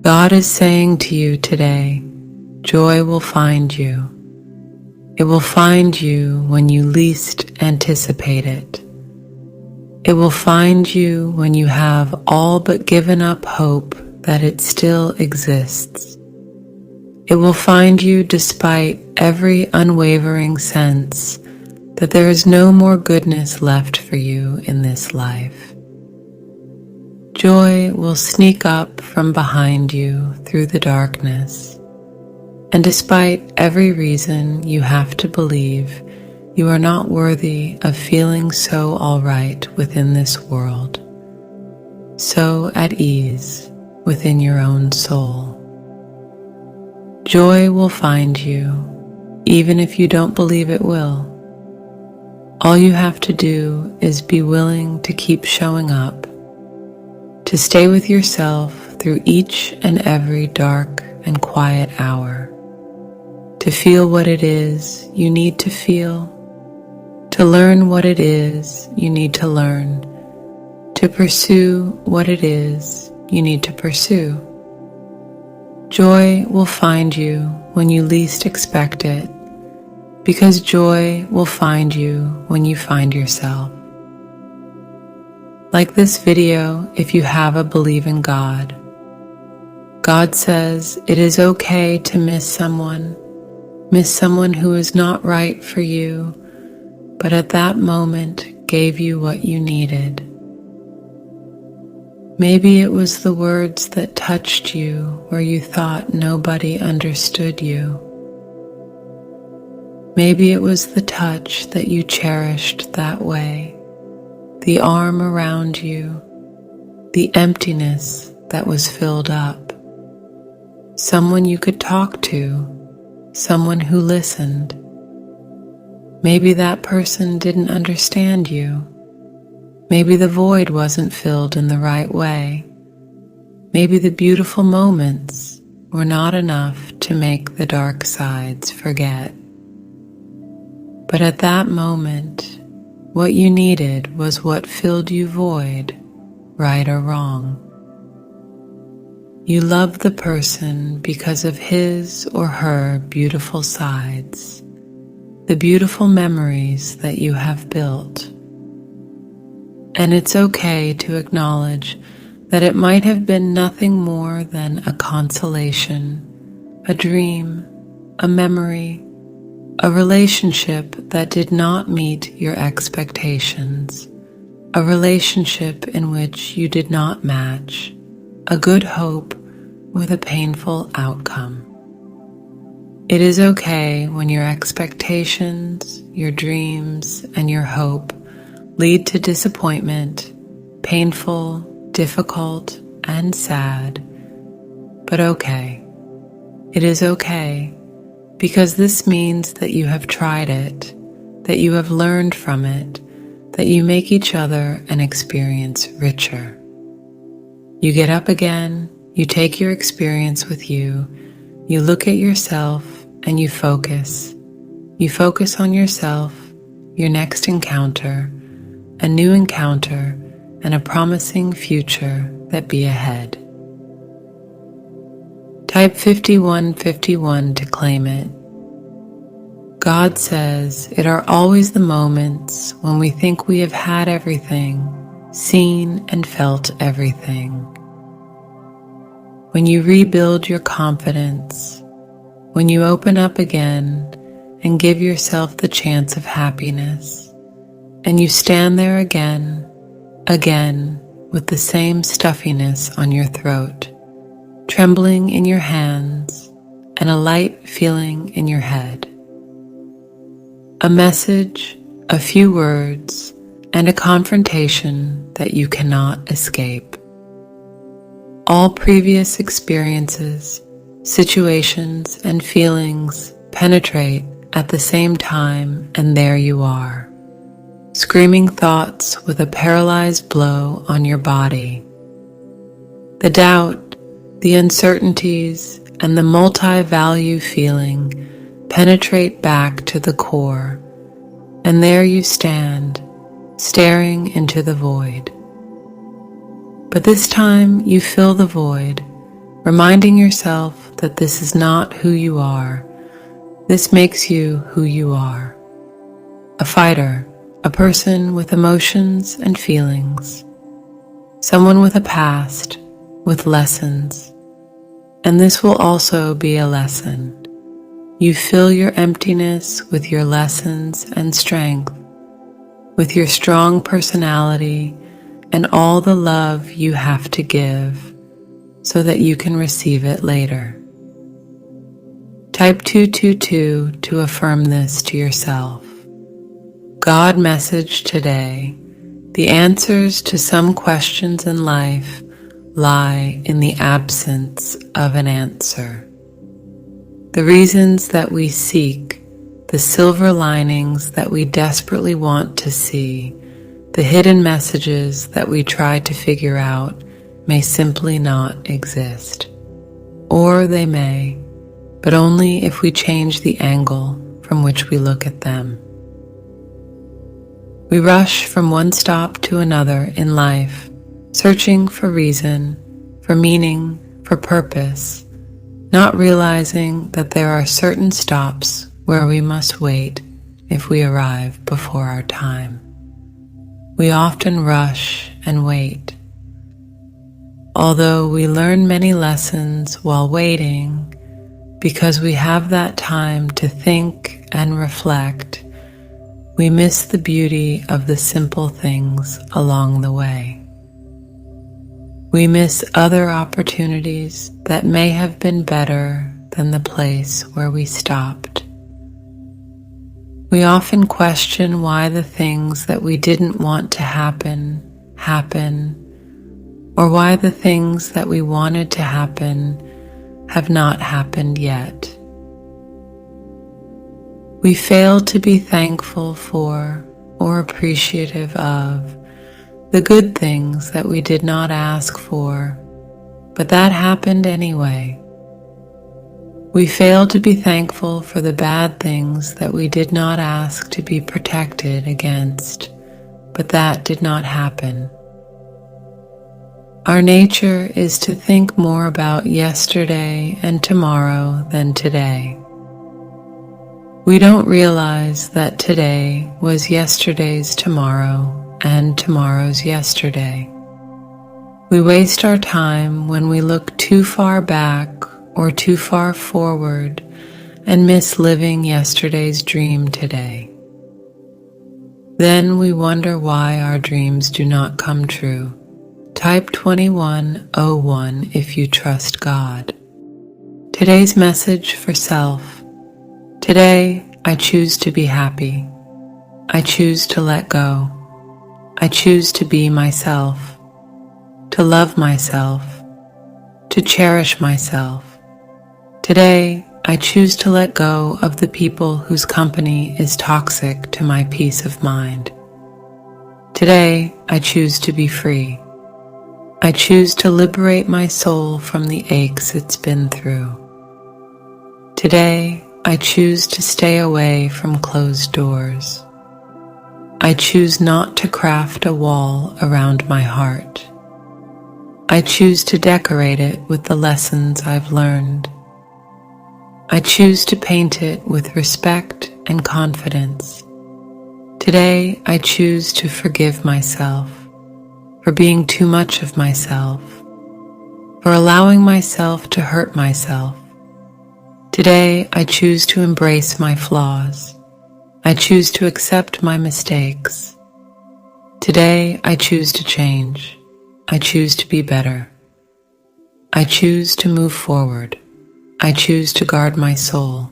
God is saying to you today, joy will find you. It will find you when you least anticipate it. It will find you when you have all but given up hope that it still exists. It will find you despite every unwavering sense that there is no more goodness left for you in this life. Joy will sneak up from behind you through the darkness, and despite every reason you have to believe you are not worthy of feeling so all right within this world, so at ease within your own soul. Joy will find you, even if you don't believe it will. All you have to do is be willing to keep showing up, to stay with yourself through each and every dark and quiet hour, to feel what it is you need to feel, to learn what it is you need to learn, to pursue what it is you need to pursue. Joy will find you when you least expect it, because joy will find you when you find yourself. Like this video, if you have a belief in God, God says it is okay to miss someone who is not right for you, but at that moment gave you what you needed. Maybe it was the words that touched you where you thought nobody understood you. Maybe it was the touch that you cherished that way, the arm around you, the emptiness that was filled up, someone you could talk to, someone who listened. Maybe that person didn't understand you. Maybe the void wasn't filled in the right way. Maybe the beautiful moments were not enough to make the dark sides forget. But at that moment, what you needed was what filled you void, right or wrong. You love the person because of his or her beautiful sides, the beautiful memories that you have built. And it's okay to acknowledge that it might have been nothing more than a consolation, a dream, a memory, a relationship that did not meet your expectations, a relationship in which you did not match, a good hope with a painful outcome. It is okay when your expectations, your dreams, and your hope lead to disappointment, painful, difficult, and sad. But okay. It is okay, because this means that you have tried it, that you have learned from it, that you make each other an experience richer. You get up again, you take your experience with you, you look at yourself, and you focus. You focus on yourself, your next encounter, a new encounter, and a promising future that be ahead. Type 5151 to claim it. God says it are always the moments when we think we have had everything, seen and felt everything. When you rebuild your confidence, when you open up again and give yourself the chance of happiness, and you stand there again with the same stuffiness on your throat, trembling in your hands, and a light feeling in your head. A message, a few words, and a confrontation that you cannot escape. All previous experiences, situations, and feelings penetrate at the same time, and there you are. Screaming thoughts with a paralyzed blow on your body. The doubt, the uncertainties, and the multi-value feeling penetrate back to the core, and there you stand, staring into the void. But this time you fill the void reminding yourself that this is not who you are. This makes you who you are. A fighter, a person with emotions and feelings, someone with a past, with lessons. And this will also be a lesson. You fill your emptiness with your lessons and strength, with your strong personality and all the love you have to give so that you can receive it later. Type 222 to affirm this to yourself. God message today. The answers to some questions in life lie in the absence of an answer. The reasons that we seek, the silver linings that we desperately want to see, the hidden messages that we try to figure out may simply not exist. Or they may, but only if we change the angle from which we look at them. We rush from one stop to another in life, searching for reason, for meaning, for purpose, not realizing that there are certain stops where we must wait if we arrive before our time. We often rush and wait. Although we learn many lessons while waiting, because we have that time to think and reflect, we miss the beauty of the simple things along the way. We miss other opportunities that may have been better than the place where we stopped. We often question why the things that we didn't want to happen, or why the things that we wanted to happen have not happened yet. We fail to be thankful for or appreciative of the good things that we did not ask for, but that happened anyway. We fail to be thankful for the bad things that we did not ask to be protected against, but that did not happen. Our nature is to think more about yesterday and tomorrow than today. We don't realize that today was yesterday's tomorrow and tomorrow's yesterday. We waste our time when we look too far back or too far forward and miss living yesterday's dream today. Then we wonder why our dreams do not come true. Type 2101 if you trust God. Today's message for self. Today, I choose to be happy. I choose to let go. I choose to be myself, to love myself, to cherish myself. Today, I choose to let go of the people whose company is toxic to my peace of mind. Today, I choose to be free. I choose to liberate my soul from the aches it's been through. Today, I choose to stay away from closed doors. I choose not to craft a wall around my heart. I choose to decorate it with the lessons I've learned. I choose to paint it with respect and confidence. Today, I choose to forgive myself for being too much of myself, for allowing myself to hurt myself. Today, I choose to embrace my flaws. I choose to accept my mistakes. Today, I choose to change. I choose to be better. I choose to move forward. I choose to guard my soul.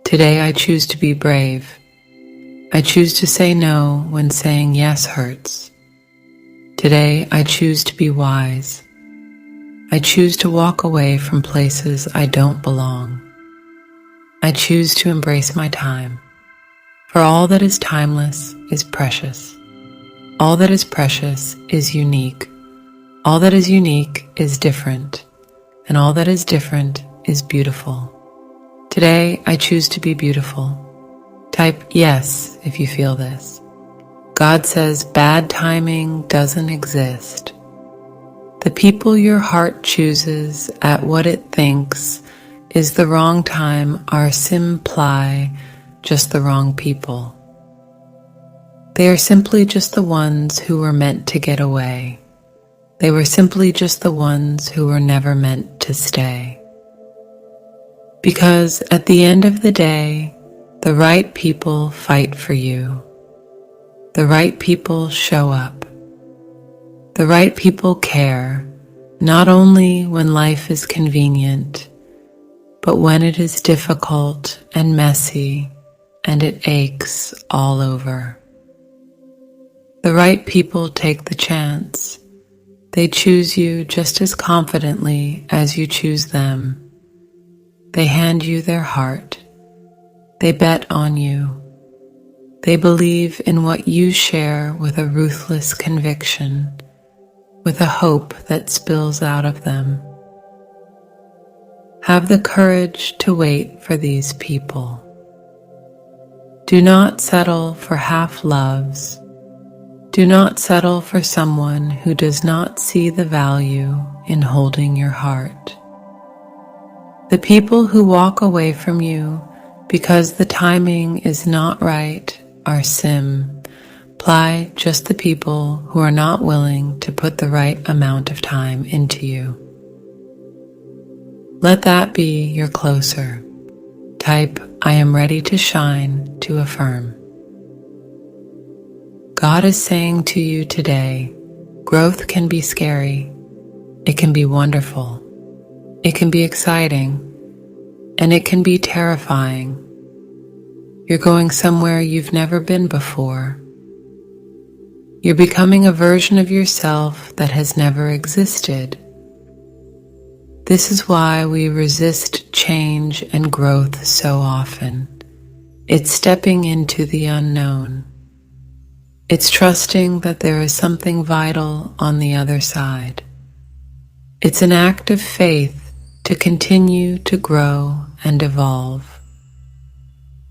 Today, I choose to be brave. I choose to say no when saying yes hurts. Today, I choose to be wise. I choose to walk away from places I don't belong. I choose to embrace my time. For all that is timeless is precious. All that is precious is unique. All that is unique is different. And all that is different is beautiful. Today, I choose to be beautiful. Type yes if you feel this. God says bad timing doesn't exist. The people your heart chooses at what it thinks is the wrong time are simply just the wrong people. They are simply just the ones who were meant to get away. They were simply just the ones who were never meant to stay. Because at the end of the day, the right people fight for you. The right people show up. The right people care, not only when life is convenient, but when it is difficult and messy and it aches all over. The right people take the chance. They choose you just as confidently as you choose them. They hand you their heart. They bet on you. They believe in what you share with a ruthless conviction, with a hope that spills out of them. Have the courage to wait for these people. Do not settle for half loves. Do not settle for someone who does not see the value in holding your heart. The people who walk away from you because the timing is not right are simply just the people who are not willing to put the right amount of time into you. Let that be your closer. Type, I am ready to shine, to affirm. God is saying to you today, growth can be scary. It can be wonderful. It can be exciting. And it can be terrifying. You're going somewhere you've never been before. You're becoming a version of yourself that has never existed. This is why we resist change and growth so often. It's stepping into the unknown. It's trusting that there is something vital on the other side. It's an act of faith to continue to grow and evolve.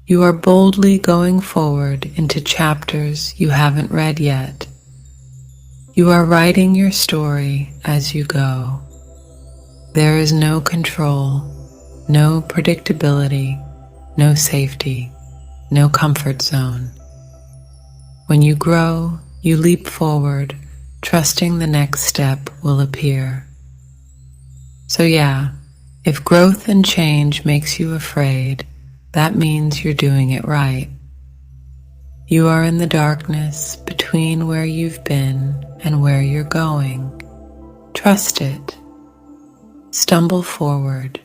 You are boldly going forward into chapters you haven't read yet. You are writing your story as you go. There is no control, no predictability, no safety, no comfort zone. When you grow, you leap forward, trusting the next step will appear. So yeah, if growth and change makes you afraid, that means you're doing it right. You are in the darkness between where you've been and where you're going. Trust it. Stumble forward.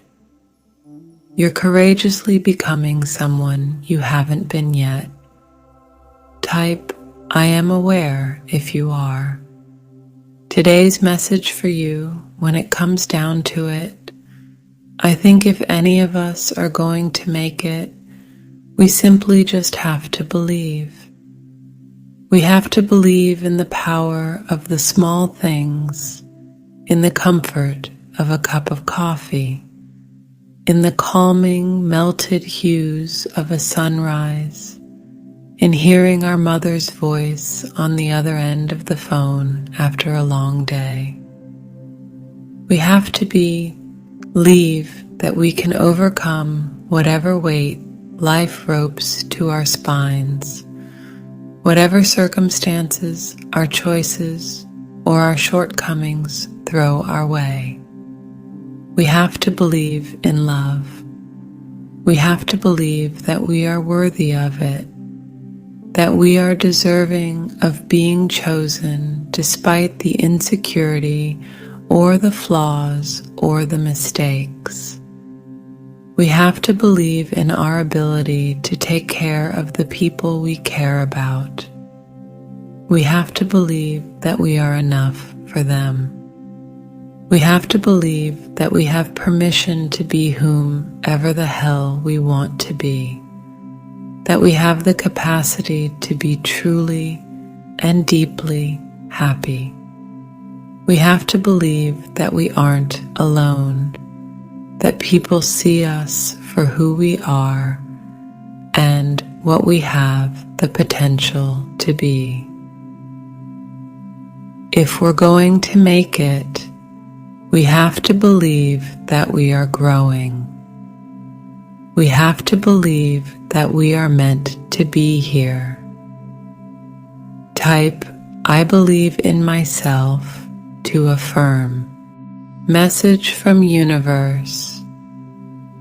You're courageously becoming someone you haven't been yet. Type, I am aware if you are. Today's message for you, when it comes down to it, I think if any of us are going to make it, we simply just have to believe. We have to believe in the power of the small things, in the comfort of a cup of coffee, in the calming, melted hues of a sunrise, in hearing our mother's voice on the other end of the phone after a long day. We have to believe that we can overcome whatever weight life ropes to our spines, whatever circumstances, our choices, or our shortcomings throw our way. We have to believe in love. We have to believe that we are worthy of it, that we are deserving of being chosen despite the insecurity or the flaws or the mistakes. We have to believe in our ability to take care of the people we care about. We have to believe that we are enough for them. We have to believe that we have permission to be whomever the hell we want to be, that we have the capacity to be truly and deeply happy. We have to believe that we aren't alone, that people see us for who we are and what we have the potential to be. If we're going to make it, We have to believe that we are growing. We have to believe that we are meant to be here. Type, I believe in myself to affirm. Message from universe.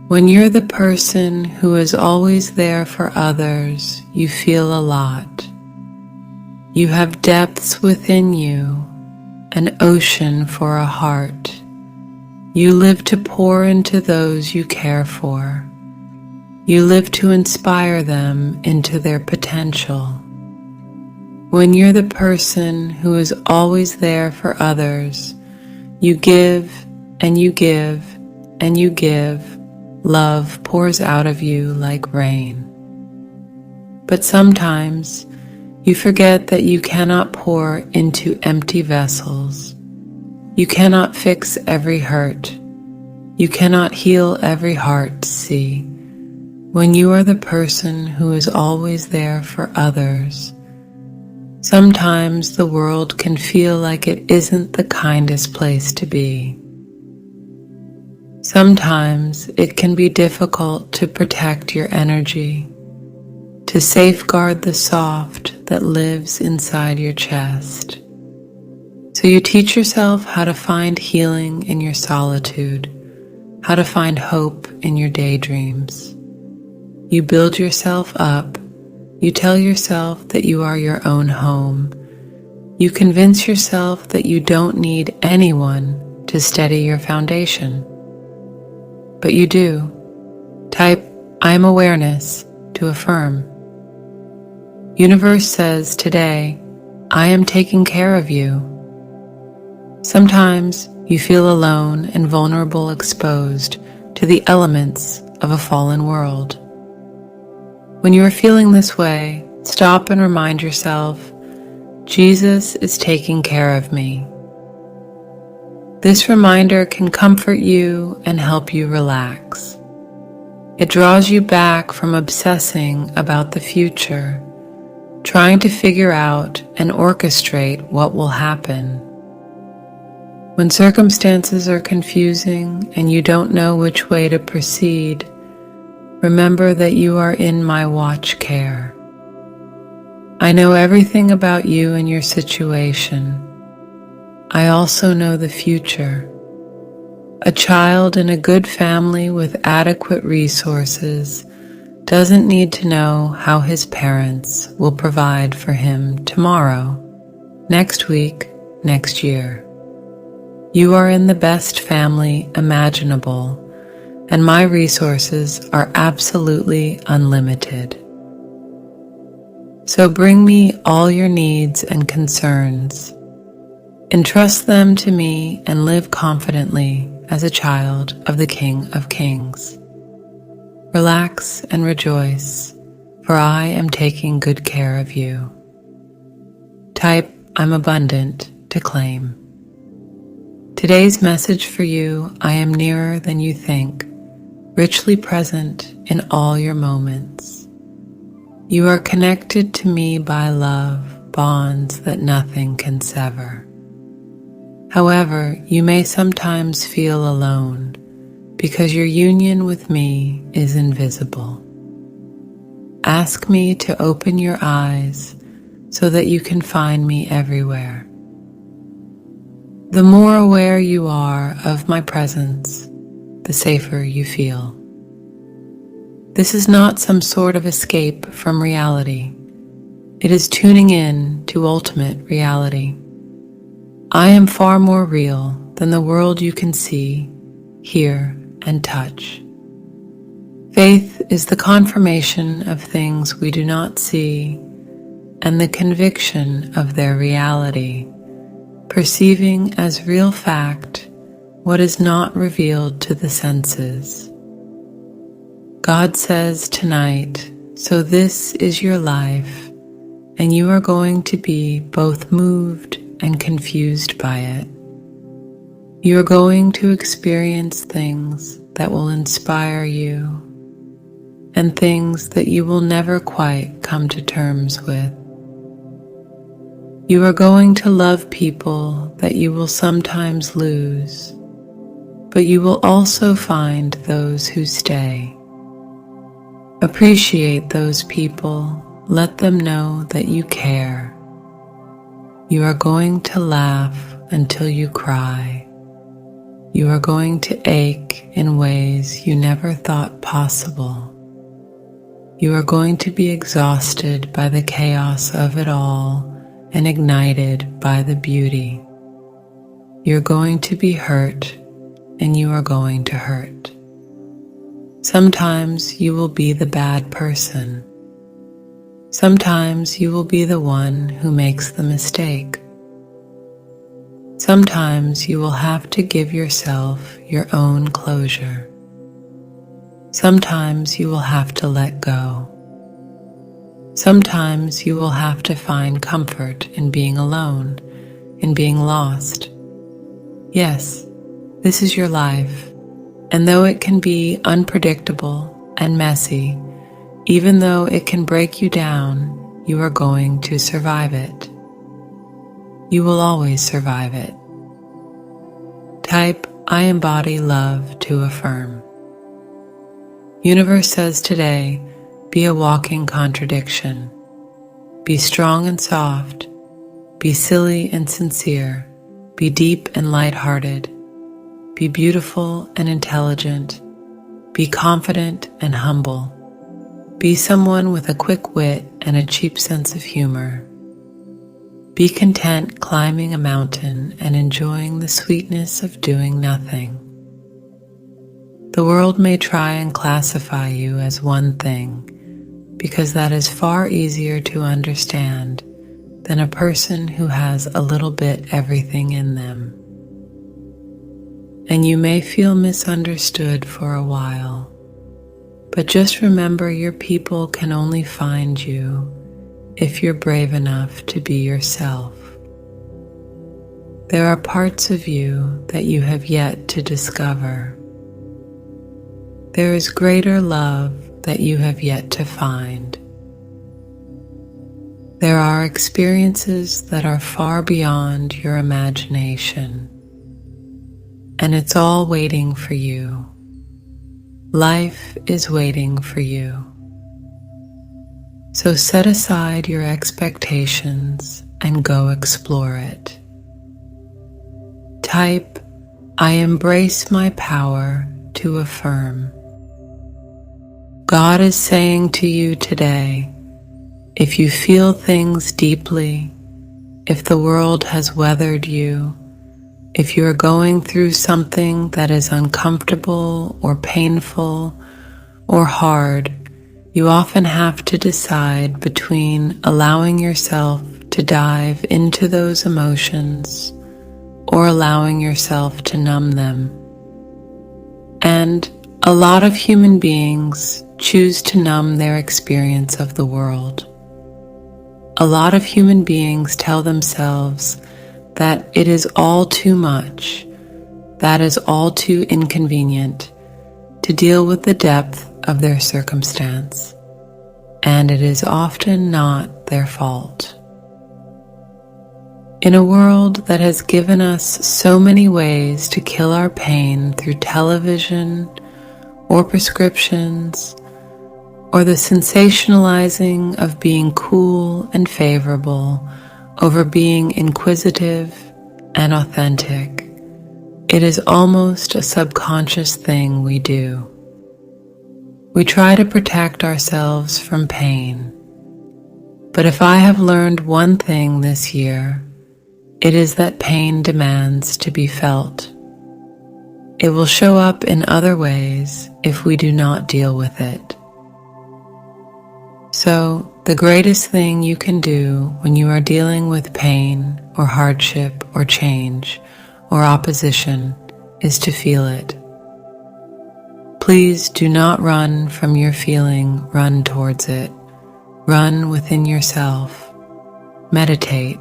When you're the person who is always there for others, you feel a lot. You have depths within you, an ocean for a heart. You live to pour into those you care for. You live to inspire them into their potential. When you're the person who is always there for others, you give and you give and you give. Love pours out of you like rain. But sometimes you forget that you cannot pour into empty vessels. You cannot fix every hurt. You cannot heal every heart, see. When you are the person who is always there for others, sometimes the world can feel like it isn't the kindest place to be. Sometimes it can be difficult to protect your energy, to safeguard the soft that lives inside your chest. So you teach yourself how to find healing in your solitude, how to find hope in your daydreams. You build yourself up. You tell yourself that you are your own home. You convince yourself that you don't need anyone to steady your foundation. But you do. Type, I am awareness to affirm. Universe says today, I am taking care of you. Sometimes you feel alone and vulnerable, exposed to the elements of a fallen world. When you are feeling this way, stop and remind yourself, Jesus is taking care of me. This reminder can comfort you and help you relax. It draws you back from obsessing about the future, trying to figure out and orchestrate what will happen. When circumstances are confusing and you don't know which way to proceed, remember that you are in my watch care. I know everything about you and your situation. I also know the future. A child in a good family with adequate resources doesn't need to know how his parents will provide for him tomorrow, next week, next year. You are in the best family imaginable, and my resources are absolutely unlimited. So bring me all your needs and concerns. Entrust them to me and live confidently as a child of the King of Kings. Relax and rejoice, for I am taking good care of you. Type, I'm abundant to claim. Today's message for you, I am nearer than you think, richly present in all your moments. You are connected to me by love, bonds that nothing can sever. However, you may sometimes feel alone because your union with me is invisible. Ask me to open your eyes so that you can find me everywhere. The more aware you are of my presence, the safer you feel. This is not some sort of escape from reality. It is tuning in to ultimate reality. I am far more real than the world you can see, hear, and touch. Faith is the confirmation of things we do not see and the conviction of their reality, perceiving as real fact what is not revealed to the senses. God says tonight, so this is your life, and you are going to be both moved and confused by it. You are going to experience things that will inspire you and things that you will never quite come to terms with. You are going to love people that you will sometimes lose, but you will also find those who stay. Appreciate those people. Let them know that you care. You are going to laugh until you cry. You are going to ache in ways you never thought possible. You are going to be exhausted by the chaos of it all and ignited by the beauty. You're going to be hurt, and you are going to hurt. Sometimes you will be the bad person. Sometimes you will be the one who makes the mistake. Sometimes you will have to give yourself your own closure. Sometimes you will have to let go. Sometimes you will have to find comfort in being alone, in being lost. Yes, this is your life, and though it can be unpredictable and messy, even though it can break you down, you are going to survive it. You will always survive it. Type, I embody love to affirm. Universe says today, be a walking contradiction. Be strong and soft. Be silly and sincere. Be deep and lighthearted. Be beautiful and intelligent. Be confident and humble. Be someone with a quick wit and a cheap sense of humor. Be content climbing a mountain and enjoying the sweetness of doing nothing. The world may try and classify you as one thing, because that is far easier to understand than a person who has a little bit everything in them. And you may feel misunderstood for a while, but just remember your people can only find you if you're brave enough to be yourself. There are parts of you that you have yet to discover. There is greater love that you have yet to find. There are experiences that are far beyond your imagination, and it's all waiting for you. Life is waiting for you. So set aside your expectations and go explore it. Type, I embrace my power to affirm. God is saying to you today, if you feel things deeply, if the world has weathered you, if you are going through something that is uncomfortable or painful or hard, you often have to decide between allowing yourself to dive into those emotions or allowing yourself to numb them. And a lot of human beings choose to numb their experience of the world. A lot of human beings tell themselves that it is all too much, that is all too inconvenient to deal with the depth of their circumstance, and it is often not their fault. In a world that has given us so many ways to kill our pain through television or prescriptions, or the sensationalizing of being cool and favorable over being inquisitive and authentic, it is almost a subconscious thing we do. We try to protect ourselves from pain. But if I have learned one thing this year, it is that pain demands to be felt. It will show up in other ways if we do not deal with it. So, the greatest thing you can do when you are dealing with pain or hardship or change or opposition is to feel it. Please do not run from your feeling, run towards it. Run within yourself. Meditate.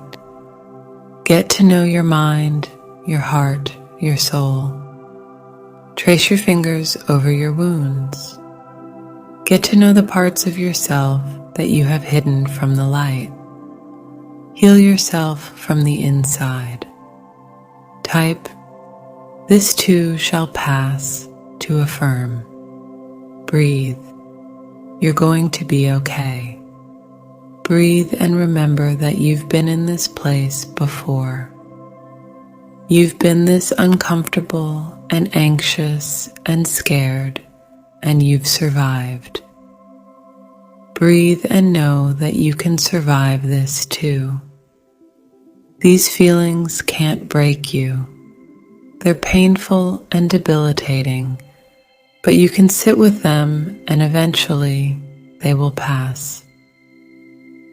Get to know your mind, your heart, your soul. Trace your fingers over your wounds. Get to know the parts of yourself that you have hidden from the light. Heal yourself from the inside. Type, This too shall pass. To affirm. Breathe. You're going to be okay. Breathe and remember that you've been in this place before. You've been this uncomfortable and anxious and scared, and you've survived. Breathe and know that you can survive this too. These feelings can't break you. They're painful and debilitating, but you can sit with them and eventually they will pass.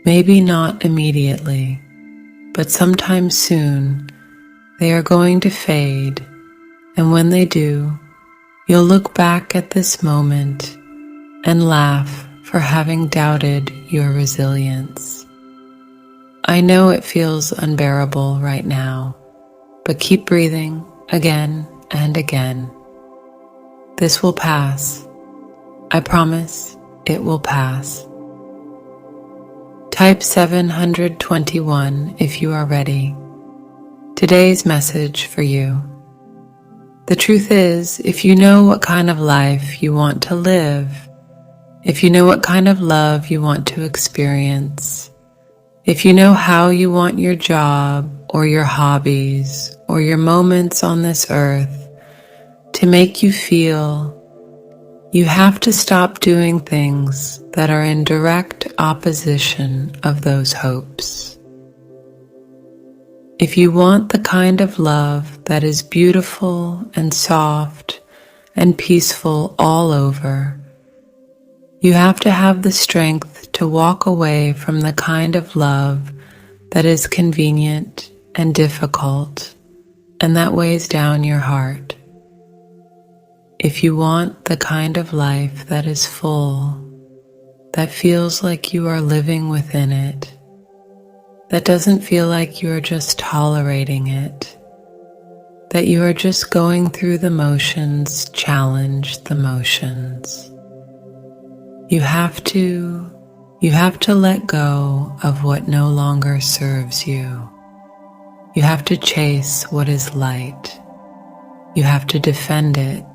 Maybe not immediately, but sometime soon they are going to fade, and when they do, you'll look back at this moment and laugh for having doubted your resilience. I know it feels unbearable right now, but keep breathing again and again. This will pass. I promise it will pass. Type 721 if you are ready. Today's message for you. The truth is, if you know what kind of life you want to live, if you know what kind of love you want to experience, if you know how you want your job or your hobbies or your moments on this earth to make you feel, you have to stop doing things that are in direct opposition of those hopes. If you want the kind of love that is beautiful and soft and peaceful all over, you have to have the strength to walk away from the kind of love that is convenient and difficult and that weighs down your heart. If you want the kind of life that is full, that feels like you are living within it, that doesn't feel like you are just tolerating it, that you are just going through the motions, challenge the motions. You have to let go of what no longer serves you. You have to chase what is light. You have to defend it.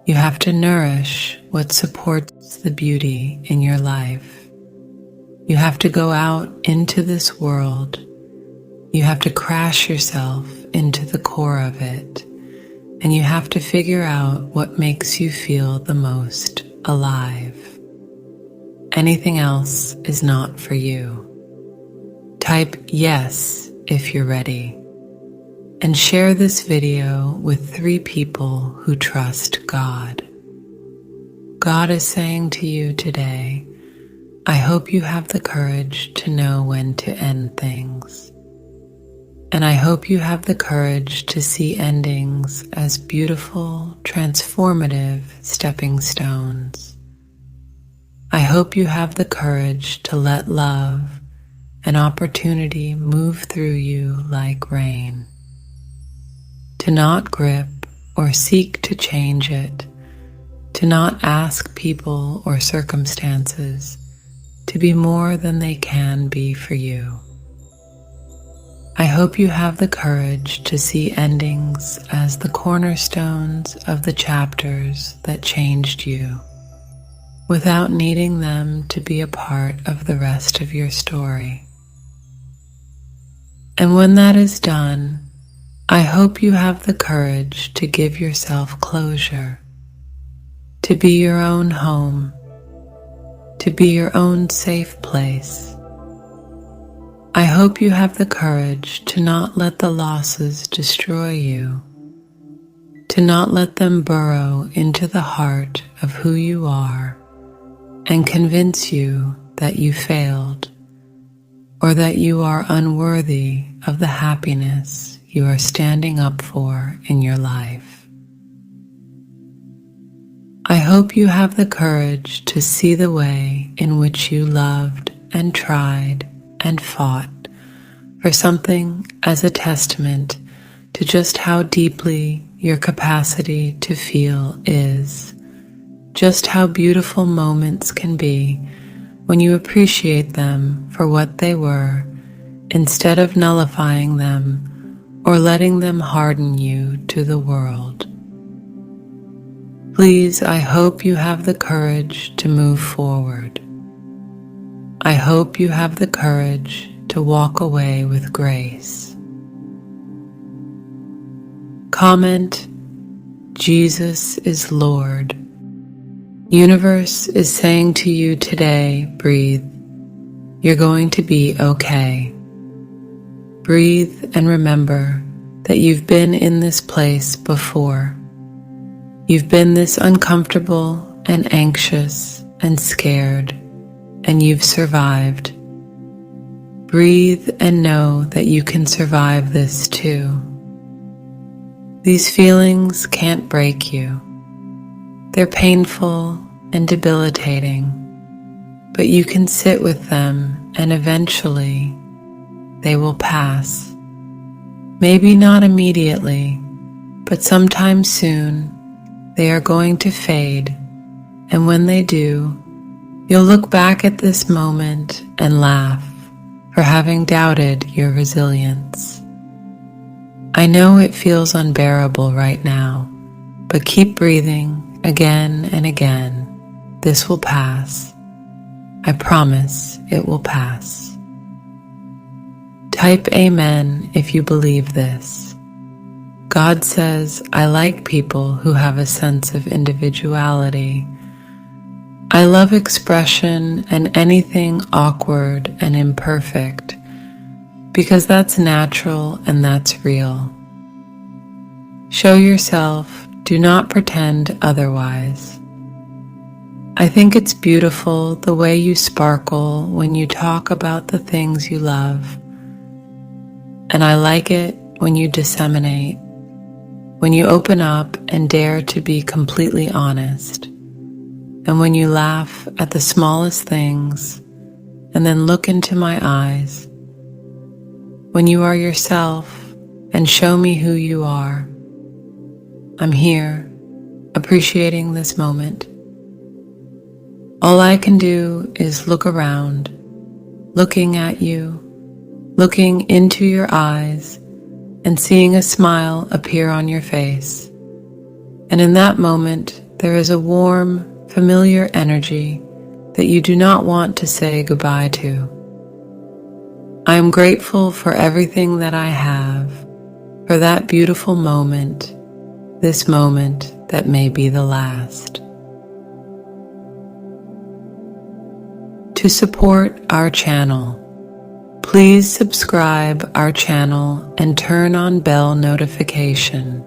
You have to nourish what supports the beauty in your life. You have to go out into this world. You have to crash yourself into the core of it. And you have to figure out what makes you feel the most alive. Anything else is not for you. Type yes if you're ready. And share this video with 3 people who trust God. God is saying to you today, I hope you have the courage to know when to end things. And I hope you have the courage to see endings as beautiful, transformative stepping stones. I hope you have the courage to let love and opportunity move through you like rain. To not grip or seek to change it. To not ask people or circumstances to be more than they can be for you. I hope you have the courage to see endings as the cornerstones of the chapters that changed you, without needing them to be a part of the rest of your story. And when that is done, I hope you have the courage to give yourself closure, to be your own home, to be your own safe place. I hope you have the courage to not let the losses destroy you, to not let them burrow into the heart of who you are and convince you that you failed or that you are unworthy of the happiness you are standing up for in your life. I hope you have the courage to see the way in which you loved and tried and fought for something as a testament to just how deeply your capacity to feel is, just how beautiful moments can be when you appreciate them for what they were instead of nullifying them or letting them harden you to the world. Please, I hope you have the courage to move forward. I hope you have the courage to walk away with grace. Comment, Jesus is Lord. Universe is saying to you today, breathe. You're going to be okay. Breathe and remember that you've been in this place before. You've been this uncomfortable and anxious and scared, and you've survived. Breathe and know that you can survive this too. These feelings can't break you. They're painful and debilitating, but you can sit with them and eventually they will pass. Maybe not immediately, but sometime soon they are going to fade, and when they do, you'll look back at this moment and laugh for having doubted your resilience. I know it feels unbearable right now, but keep breathing again and again. This will pass. I promise it will pass. Type Amen if you believe this. God says, I like people who have a sense of individuality. I love expression and anything awkward and imperfect, because that's natural and that's real. Show yourself, do not pretend otherwise. I think it's beautiful the way you sparkle when you talk about the things you love. And I like it when you disseminate, when you open up and dare to be completely honest, and when you laugh at the smallest things and then look into my eyes, when you are yourself and show me who you are. I'm here, appreciating this moment. All I can do is look around, looking at you, looking into your eyes, and seeing a smile appear on your face. And in that moment, there is a warm, familiar energy that you do not want to say goodbye to. I am grateful for everything that I have, for that beautiful moment, this moment that may be the last. To support our channel, please subscribe our channel and turn on bell notification.